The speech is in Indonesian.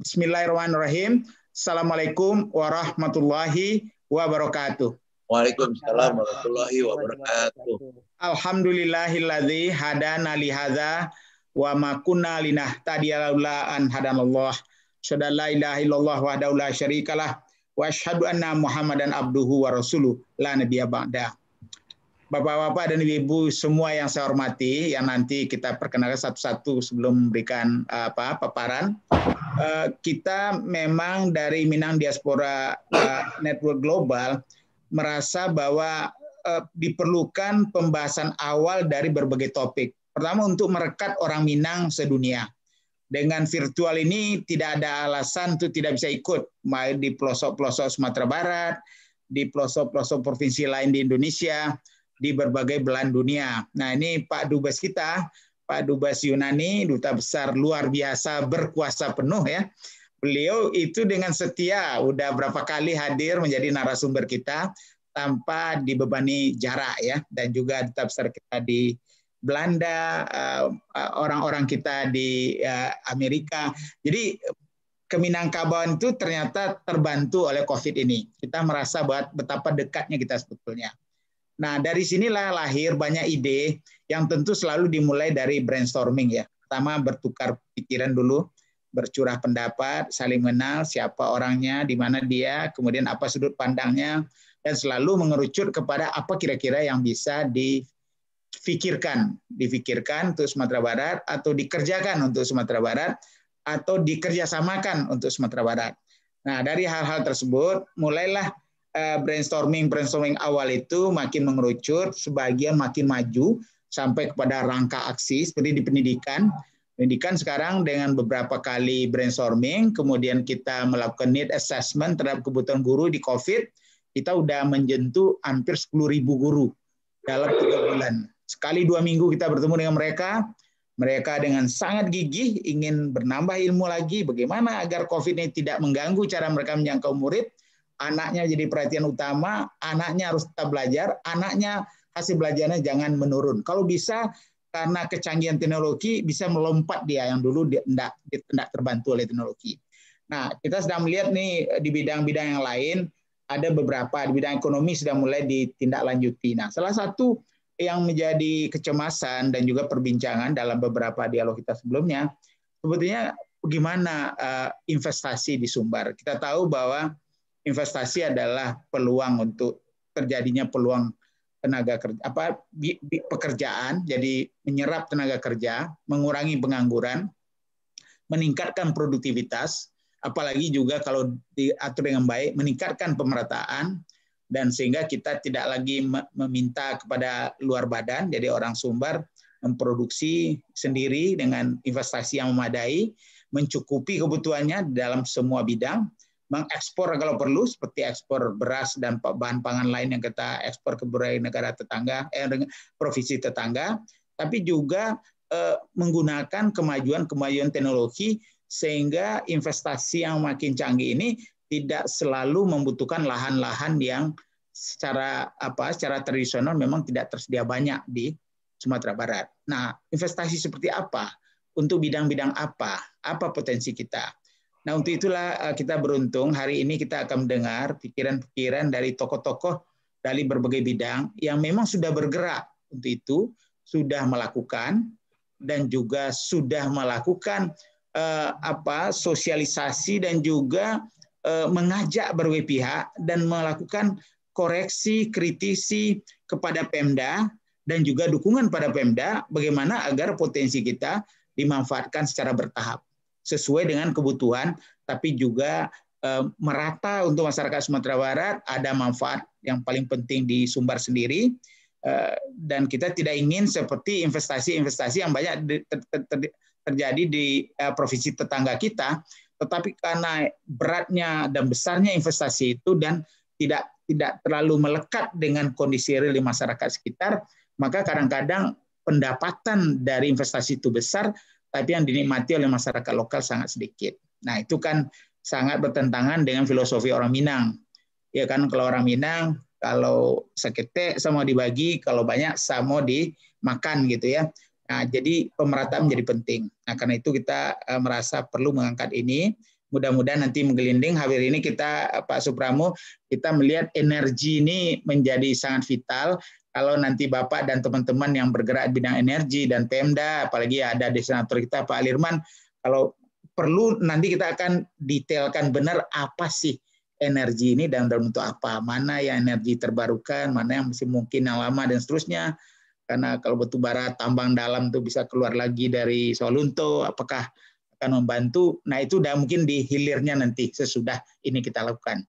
Bismillahirrahmanirrahim. Assalamualaikum warahmatullahi wabarakatuh. Waalaikumsalam warahmatullahi wabarakatuh. Alhamdulillahilladzi hadana li hadza wa ma kunna linahtadiya laula an hadanallah. Asyhadu an la ilaha illallah wahdahu la syarikalah wa asyhadu anna Muhammadan abduhu wa rasuluh la nabiyya ba'da. Bapak-bapak dan ibu-ibu semua yang saya hormati, yang nanti kita perkenalkan satu-satu sebelum memberikan paparan. Kita memang dari Minang Diaspora Network Global merasa bahwa diperlukan pembahasan awal dari berbagai topik. Pertama, untuk merekat orang Minang sedunia. Dengan virtual ini tidak ada alasan untuk tidak bisa ikut, baik di pelosok-pelosok Sumatera Barat, di pelosok-pelosok provinsi lain di Indonesia, di berbagai belahan dunia. Nah, ini Pak Dubes kita, Pak Dubes Yunani, Duta Besar luar biasa berkuasa penuh ya. Beliau itu dengan setia udah berapa kali hadir menjadi narasumber kita tanpa dibebani jarak ya, dan juga Duta Besar kita di Belanda, orang-orang kita di Amerika. Jadi Keminangkabauan itu ternyata terbantu oleh COVID ini. Kita merasa bahwa betapa dekatnya kita sebetulnya. Nah, dari sinilah lahir banyak ide yang tentu selalu dimulai dari brainstorming ya. Pertama bertukar pikiran dulu, bercurah pendapat, saling mengenal siapa orangnya, di mana dia, kemudian apa sudut pandangnya, dan selalu mengerucut kepada apa kira-kira yang bisa difikirkan untuk Sumatera Barat, atau dikerjakan untuk Sumatera Barat, atau dikerjasamakan untuk Sumatera Barat. Nah, dari hal-hal tersebut, mulailah brainstorming awal itu makin mengerucut, sebagian makin maju sampai kepada rangka aksi seperti di pendidikan. Pendidikan sekarang dengan beberapa kali brainstorming, kemudian kita melakukan need assessment terhadap kebutuhan guru di COVID, kita udah menyentuh hampir 10.000 guru dalam 3 bulan. Sekali 2 minggu kita bertemu dengan mereka dengan sangat gigih ingin menambah ilmu lagi, bagaimana agar COVID ini tidak mengganggu cara mereka menjangkau murid. Anaknya jadi perhatian utama, anaknya harus tetap belajar, anaknya hasil belajarnya jangan menurun. Kalau bisa, karena kecanggihan teknologi, bisa melompat dia yang dulu tidak terbantu oleh teknologi. Nah, kita sedang melihat nih di bidang-bidang yang lain, ada beberapa di bidang ekonomi sudah mulai ditindaklanjuti. Nah, salah satu yang menjadi kecemasan dan juga perbincangan dalam beberapa dialog kita sebelumnya, sebetulnya bagaimana investasi di Sumbar. Kita tahu bahwa investasi adalah peluang untuk terjadinya peluang tenaga kerja, pekerjaan, jadi menyerap tenaga kerja, mengurangi pengangguran, meningkatkan produktivitas, apalagi juga kalau diatur dengan baik, meningkatkan pemerataan, dan sehingga kita tidak lagi meminta kepada luar badan, jadi orang Sumbar memproduksi sendiri dengan investasi yang memadai, mencukupi kebutuhannya dalam semua bidang, mengekspor kalau perlu, seperti ekspor beras dan bahan pangan lain yang kita ekspor ke berbagai negara tetangga, provinsi tetangga, tapi juga menggunakan kemajuan teknologi sehingga investasi yang makin canggih ini tidak selalu membutuhkan lahan-lahan yang secara tradisional memang tidak tersedia banyak di Sumatera Barat. Nah, investasi seperti apa? Untuk bidang-bidang apa? Apa potensi kita? Nah, untuk itulah kita beruntung hari ini kita akan mendengar pikiran-pikiran dari tokoh-tokoh dari berbagai bidang yang memang sudah bergerak untuk itu, sudah melakukan dan juga sudah melakukan sosialisasi dan juga mengajak berbagai pihak dan melakukan koreksi, kritisi kepada Pemda dan juga dukungan pada Pemda bagaimana agar potensi kita dimanfaatkan secara bertahap sesuai dengan kebutuhan, tapi juga merata untuk masyarakat Sumatera Barat, ada manfaat yang paling penting di Sumbar sendiri, dan kita tidak ingin seperti investasi-investasi yang banyak terjadi di provinsi tetangga kita, tetapi karena beratnya dan besarnya investasi itu dan tidak terlalu melekat dengan kondisi real di masyarakat sekitar, maka kadang-kadang pendapatan dari investasi itu besar, tapi yang dinikmati oleh masyarakat lokal sangat sedikit. Nah, itu kan sangat bertentangan dengan filosofi orang Minang. Ya kan, kalau orang Minang, kalau sekete sama dibagi, kalau banyak sama dimakan gitu ya. Nah, jadi pemerataan menjadi penting. Nah, karena itu kita merasa perlu mengangkat ini mudah-mudahan nanti menggelinding. Hari ini kita, Pak Supramo, kita melihat energi ini menjadi sangat vital. Kalau nanti Bapak dan teman-teman yang bergerak di bidang energi dan Pemda, apalagi ada desainator kita Pak Alirman, kalau perlu nanti kita akan detailkan benar apa sih energi ini dan dalam bentuk apa, mana yang energi terbarukan, mana yang masih mungkin yang lama dan seterusnya. Karena kalau batu bara tambang dalam itu bisa keluar lagi dari Sawalunto, apakah akan membantu? Nah itu udah mungkin di hilirnya nanti sesudah ini kita lakukan.